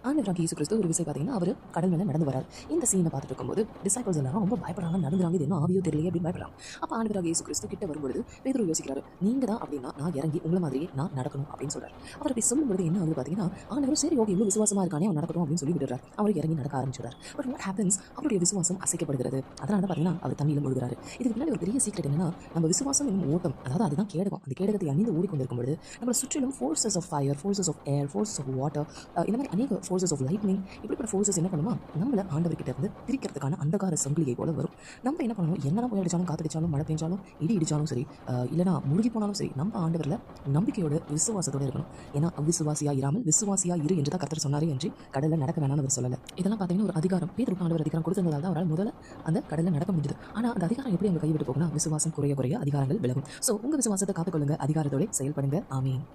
ஆண்டவராகிய இயேசு கிறிஸ்து ஒரு விஷயம் பார்த்தீங்கன்னா, அவர் கடல் மேல நடந்து வரார். இந்த சீனை பார்த்துட்டு இருக்கும்போது டிசைபிள்ஸ் எல்லாரும் ரொம்ப பயப்படுறாங்க, நடுங்குறாங்க. இது என்ன ஆவியோ தெரியலையே அப்படின்னு பயப்படுறாங்க. அப்ப ஆண்டவராகிய இயேசு கிறிஸ்து கிட்ட வரும்பொழுது பேதுரு யோசிக்கிறாரு, நீங்க தான் அப்படின்னா நான் இறங்கி உங்கள மாதிரியே நான் நடக்கணும் அப்படின்னு சொல்றாரு. அவர் அப்படி சொல்லும்போது என்ன ஆகுது பார்த்தீங்கன்னா, ஆண்டவர் சரி ஓகே இவ்வளவு விசுவாசமா இருக்கானே அவன் நடக்கட்டும் அப்படின்னு சொல்லி விடுறாரு. அவர் இறங்கி நடக்க ஆரம்பிச்சுறாரு. பட் வாட் ஹேப்பன்ஸ், அவருடைய விசுவாசம் அசைக்கப்படுகிறது. அதனால தான் பார்த்தீங்கன்னா அவர் தண்ணியில முழுகிறாரு. இதுக்கு பின்னாடி ஒரு பெரிய சீக்ரெட் என்னன்னா, நம்ம விசுவாசம் என்னும் ஓட்டம், அதாவது அதுதான் கேடகம். அந்த கேடகத்தை அணிந்து ஓடிக்கொண்டிருக்கும் பொழுது நம்மளை சுற்றிலும் forces of fire, forces of air, forces of water, இந்த மாதிரி அநேக ஃபோர்சஸ் ஆஃப் லைட்னிங், இப்படிப்பட்ட ஃபோர்சஸ் என்ன பண்ணுமா, நம்மள ஆண்டவர்கிட்ட இருந்து பிரிக்கிறதுக்கான அந்தகார சங்கிலியை போல வரும். நம்ம என்ன பண்ணணும், என்னதான் புயல் அடிச்சாலும், காத்தடிச்சாலும், மழை பெஞ்சாலும், இடி இடிச்சாலும் சரி, இல்லைனா முழுகி போனாலும் சரி, நம்ம ஆண்டவரில் நம்பிக்கையோட விசுவாசத்தோட இருக்கணும். ஏன்னா அவிசுவாசியா இராமல் விசுவாசியா இரு என்று தான் கர்த்தர் சொன்னாரே என்று கடலில் நடக்க வேணாம்னு அவர் சொல்லலை. இதெல்லாம் பார்த்தீங்கன்னா ஒரு அதிகாரம், பேதுருக்கு ஆண்டவர் அதிகாரம் கொடுத்திருந்ததால் தான் அவரால் முதல்ல அந்த கடலில் நடக்க முடிஞ்சது. ஆனால் அந்த அதிகாரம் எப்படி அங்கே கைவிட்டு போகும்னா, விசுவாசம் குறைய குறைய அதிகாரங்கள் விலகும். ஸோ உங்கள் விசுவாசத்தை காத்துக்கொள்ளுங்க, அதிகாரத்தோட செயல்படுங்க. ஆமீன்.